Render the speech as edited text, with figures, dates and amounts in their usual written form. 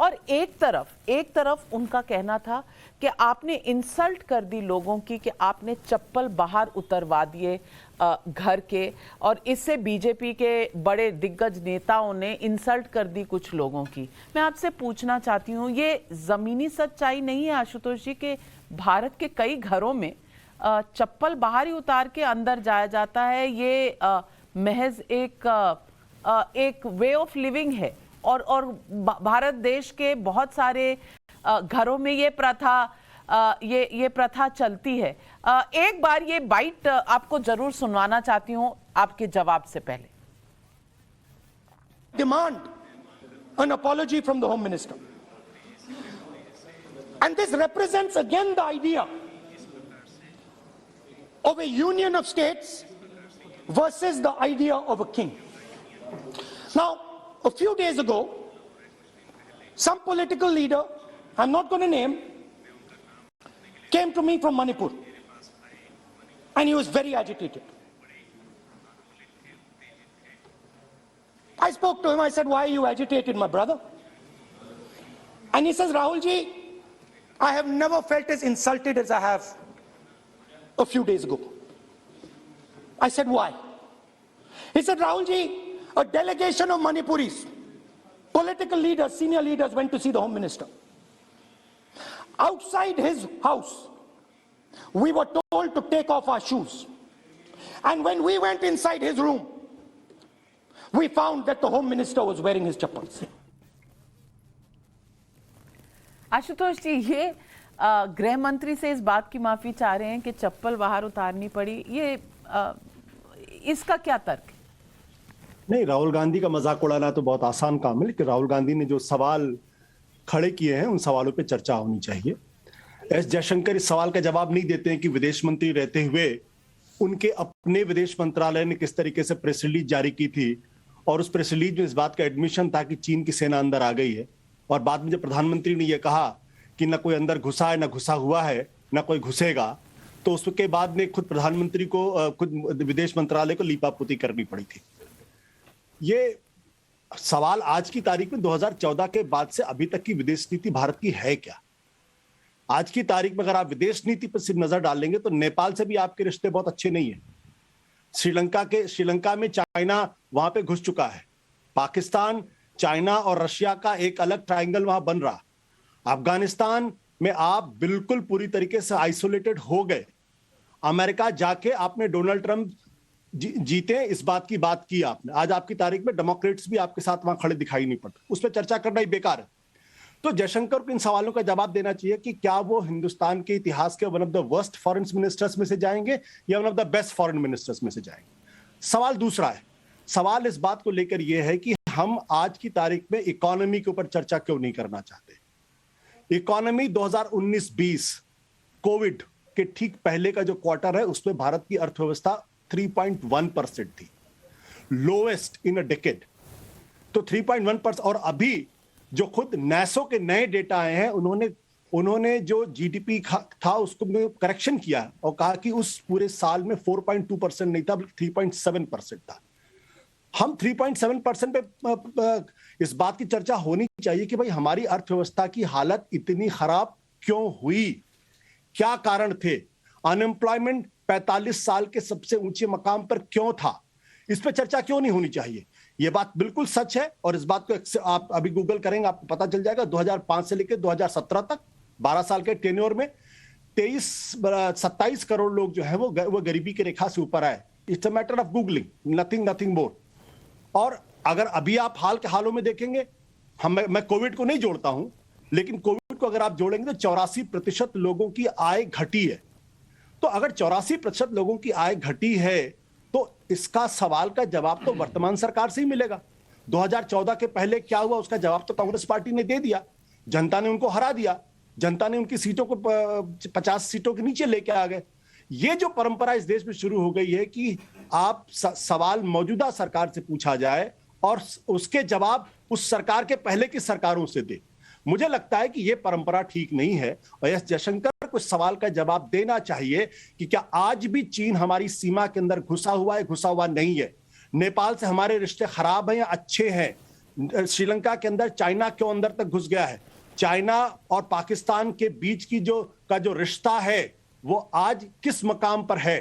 और एक तरफ उनका कहना था कि आपने इंसल्ट कर दी लोगों की, कि आपने चप्पल बाहर उतरवा दिए घर के, और इससे बीजेपी के बड़े दिग्गज नेताओं ने इंसल्ट कर दी कुछ लोगों की। मैं आपसे पूछना चाहती हूँ, ये जमीनी सच्चाई नहीं है आशुतोष जी कि भारत के कई घरों में चप्पल बाहर ही उतार के अंदर जाया जाता है? ये महज एक वे ऑफ लिविंग है, और भारत देश के बहुत सारे घरों में ये प्रथा चलती है। एक बार ये बाइट आपको जरूर सुनवाना चाहती हूं आपके जवाब से पहले। Demand an apology from the Home Minister, and this represents again the idea of a union of states versus the idea of a king. Now, a few days ago, some political leader, I'm not going to name, came to me from Manipur, and he was very agitated. I spoke to him, I said, why are you agitated, my brother? And he says, Rahul ji, I have never felt as insulted as I have a few days ago. I said, why? He said, Rahul ji, a delegation of Manipuris, political leaders, senior leaders went to see the Home Minister. Outside his house, we were told to take off our shoes. And when we went inside his room, we found that the Home Minister was wearing his chappals. Ashutosh जी, ये गृह मंत्री से इस बात की माफी चाह रहे हैं कि चप्पल बाहर उतारनी पड़ी, ये इसका क्या तर्क है? नहीं, राहुल गांधी का मजाक उड़ाना तो बहुत आसान काम है, लेकिन राहुल गांधी ने जो सवाल खड़े किए हैं उन सवालों पे चर्चा होनी चाहिए। एस जयशंकर इस सवाल का जवाब नहीं देते हैं कि विदेश मंत्री रहते हुए उनके अपने विदेश मंत्रालय ने किस तरीके से प्रेस रिलीज जारी की थी, और उस प्रेस रिलीज में इस बात का एडमिशन था कि चीन की सेना अंदर आ गई है, और बाद में जब प्रधानमंत्री ने यह कहा कि न कोई अंदर घुसा है, न घुसा हुआ है, न कोई घुसेगा, तो उसके बाद में खुद प्रधानमंत्री को, खुद विदेश मंत्रालय को लीपापोती करनी पड़ी थी। ये सवाल आज की तारीख में 2014 के बाद से अभी तक की विदेश नीति भारत की है क्या? आज की तारीख में अगर आप विदेश नीति पर सिर्फ नजर डालेंगे तो नेपाल से भी आपके रिश्ते बहुत अच्छे नहीं है। श्रीलंका में चाइना वहां पे घुस चुका है। पाकिस्तान, चाइना और रशिया का एक अलग ट्रायंगल वहां बन रहा। अफगानिस्तान में आप बिल्कुल पूरी तरीके से आइसोलेटेड हो गए। अमेरिका जाके आपने डोनाल्ड ट्रंप जीते, इस बात की बात की आपने। आज आपकी तारीख में डेमोक्रेट्स भी आपके साथ वहां खड़े दिखाई नहीं पड़ते। उस पर चर्चा करना ही बेकार है। तो जयशंकर को इन सवालों का जवाब देना चाहिए कि क्या वो हिंदुस्तान के इतिहास के one of the worst foreign ministers में से जाएंगे या one of the best foreign ministers में से जाएंगे। सवाल दूसरा है। सवाल इस बात को लेकर यह है कि हम आज की तारीख में इकोनॉमी के ऊपर चर्चा क्यों नहीं करना चाहते। इकोनॉमी 2019-20 कोविड के ठीक पहले का जो क्वार्टर है उसमें भारत की अर्थव्यवस्था 3.1% थी, लोएस्ट इन अ डेकेड। तो 3.1%, और अभी जो खुद नैसो के नए डेटा आए हैं, उन्होंने जो जीडीपी था उसको में करेक्शन किया और कहा कि उस पूरे साल में 4.2% नहीं था, 3.7% था। हम 3.7% पे इस बात की चर्चा होनी चाहिए कि भाई हमारी अर्थव्यवस्था की हालत इतनी खराब क्यों हुई, क्या कारण थे, अनएम्प्लॉयमेंट 45 साल के सबसे ऊंचे मकाम पर क्यों था, इस पर चर्चा क्यों नहीं होनी चाहिए। यह बात बिल्कुल सच है, और इस बात को आप अभी गूगल करेंगे आपको पता चल जाएगा। 2005 से लेकर 2017 तक 12 साल के टेन्योर में 27 करोड़ लोग जो है वो गरीबी की रेखा से ऊपर आए। It's a matter of googling, nothing more. और अगर अभी आप हाल के हालों में देखेंगे, मैं कोविड को नहीं जोड़ता हूं, लेकिन कोविड को अगर आप जोड़ेंगे तो 84% लोगों की आय घटी है। तो अगर 84% लोगों की आय घटी है तो इसका सवाल का जवाब तो वर्तमान सरकार से ही मिलेगा। 2014 के पहले क्या हुआ उसका जवाब तो कांग्रेस पार्टी ने दे दिया। जनता ने उनको हरा दिया, जनता ने उनकी सीटों को 50 सीटों के नीचे लेके आ गए। ये जो परंपरा इस देश में शुरू हो गई है कि आप सवाल मौजूदा सरकार से पूछा जाए और उसके जवाब उस सरकार के पहले की सरकारों से दे, मुझे लगता है कि यह परंपरा ठीक नहीं है। और एस जयशंकर को सवाल का जवाब देना चाहिए कि क्या आज भी चीन हमारी सीमा के अंदर घुसा हुआ है, घुसा हुआ नहीं है। नेपाल से हमारे रिश्ते खराब हैं या अच्छे हैं, श्रीलंका के अंदर चाइना क्यों अंदर तक घुस गया है? चाइना और पाकिस्तान के बीच की जो रिश्ता है वो आज किस मकाम पर है?